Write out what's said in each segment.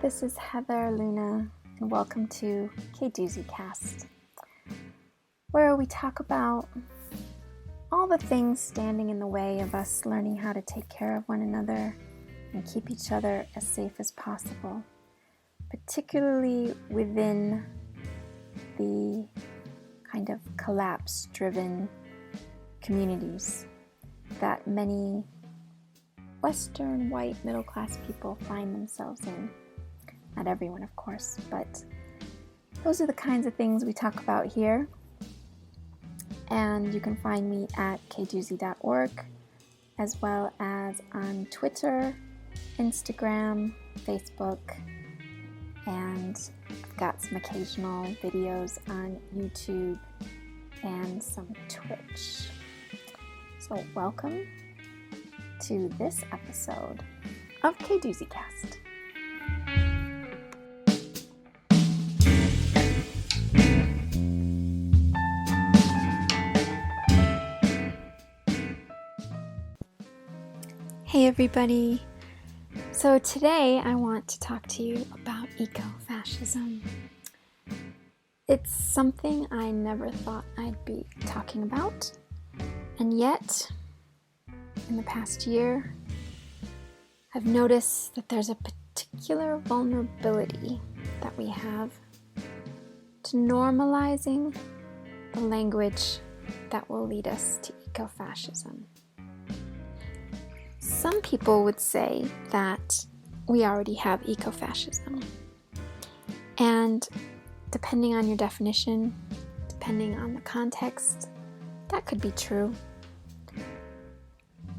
this is Heather Luna, and welcome to Cast, where we talk about all the things standing in the way of us learning how to take care of one another and keep each other as safe as possible, particularly within the kind of collapse-driven communities that many Western white middle-class people find themselves in. Not everyone, of course, but those are the kinds of things we talk about here. And you can find me at kdoozy.org, as well as on Twitter, Instagram, Facebook, and I've got some occasional videos on YouTube and some Twitch. So welcome to this episode of Cast. Hey everybody! So today I want to talk to you about ecofascism. It's something I never thought I'd be talking about, and yet in the past year, I've noticed that there's a particular vulnerability that we have to normalizing the language that will lead us to ecofascism. Some people would say that we already have ecofascism, and depending on your definition, depending on the context, that could be true.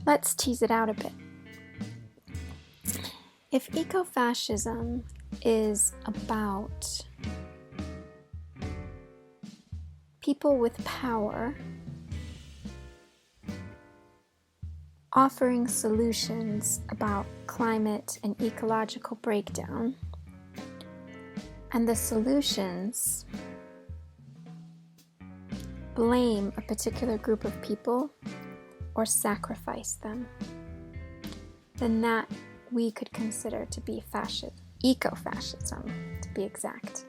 Let's tease it out a bit. If ecofascism is about people with power offering solutions about climate and ecological breakdown, and the solutions blame a particular group of people or sacrifice them, then that we could consider to be ecofascism, to be exact.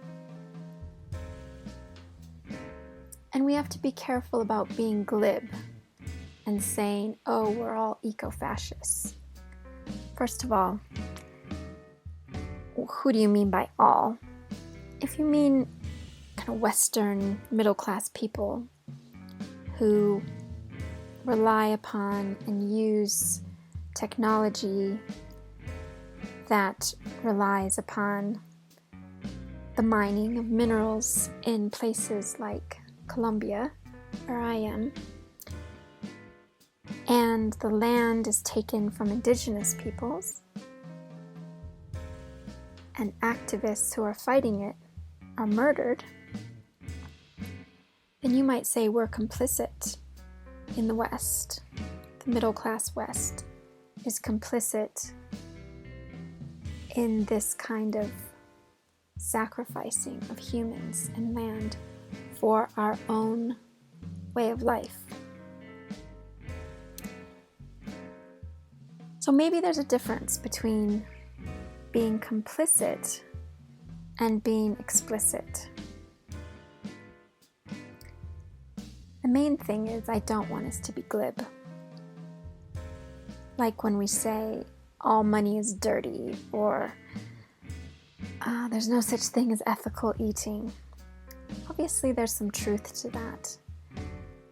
And we have to be careful about being glib and saying, oh, we're all eco-fascists. First of all, who do you mean by all? If you mean kind of Western middle-class people who rely upon and use technology that relies upon the mining of minerals in places like Colombia, where I am, and the land is taken from indigenous peoples, and activists who are fighting it are murdered, then you might say we're complicit in the West. The middle-class West is complicit in this kind of sacrificing of humans and land for our own way of life. So maybe there's a difference between being complicit and being explicit. The main thing is I don't want us to be glib. Like when we say all money is dirty, or there's no such thing as ethical eating. Obviously there's some truth to that.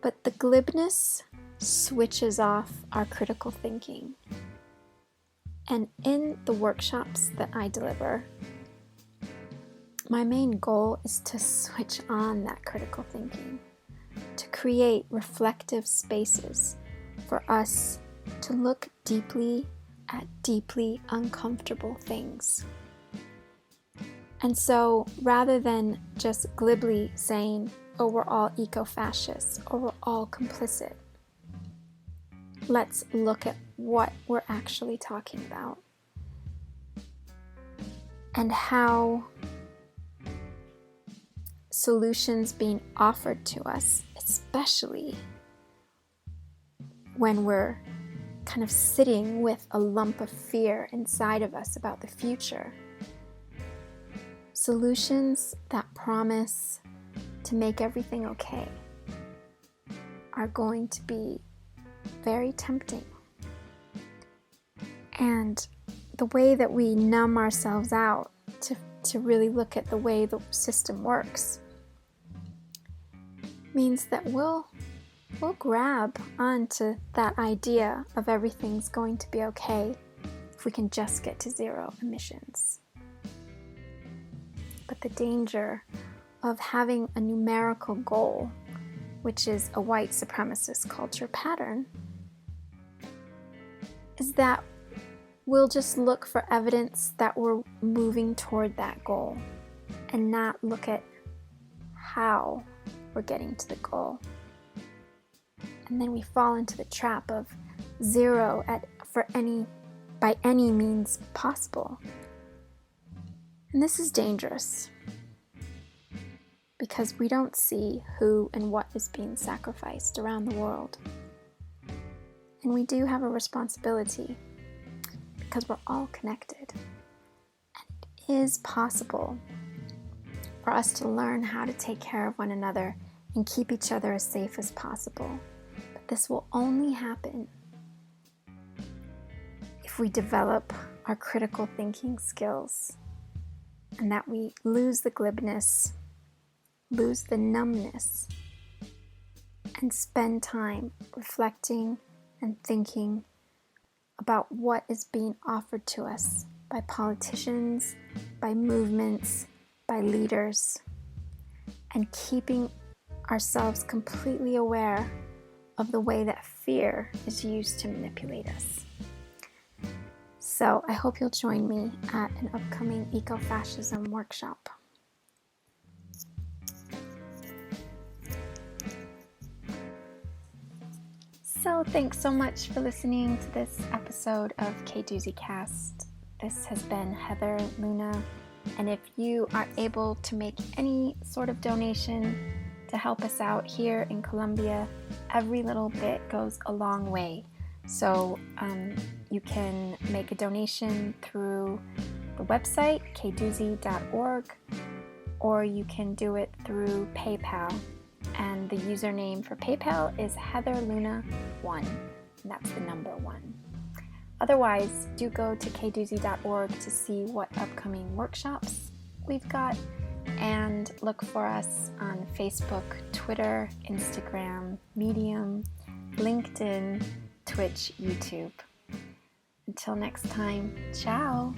But the glibness switches off our critical thinking. And in the workshops that I deliver, my main goal is to switch on that critical thinking, to create reflective spaces for us to look deeply at deeply uncomfortable things. And so rather than just glibly saying, oh, we're all eco-fascists, or we're all complicit, let's look at what we're actually talking about and how solutions being offered to us, especially when we're kind of sitting with a lump of fear inside of us about the future, solutions that promise to make everything okay are going to be very tempting. And the way that we numb ourselves out to really look at the way the system works means that we'll grab onto that idea of everything's going to be okay if we can just get to zero emissions. But the danger of having a numerical goal, which is a white supremacist culture pattern, is that we'll just look for evidence that we're moving toward that goal and not look at how we're getting to the goal. And then we fall into the trap of zero by any means possible. And this is dangerous because we don't see who and what is being sacrificed around the world. And we do have a responsibility because we're all connected. And it is possible for us to learn how to take care of one another and keep each other as safe as possible. But this will only happen if we develop our critical thinking skills and that we lose the glibness, lose the numbness, and spend time reflecting and thinking about what is being offered to us by politicians, by movements, by leaders, and keeping ourselves completely aware of the way that fear is used to manipulate us. So I hope you'll join me at an upcoming Ecofascism workshop. So thanks so much for listening to this episode of K-Doozy Cast. This has been Heather Luna, and if you are able to make any sort of donation to help us out here in Colombia, every little bit goes a long way. So you can make a donation through the website, kdoozy.org, or you can do it through PayPal. And the username for PayPal is HeatherLuna1, and that's the number 1. Otherwise, do go to kdoozy.org to see what upcoming workshops we've got, and look for us on Facebook, Twitter, Instagram, Medium, LinkedIn, Twitch, YouTube. Until next time, ciao!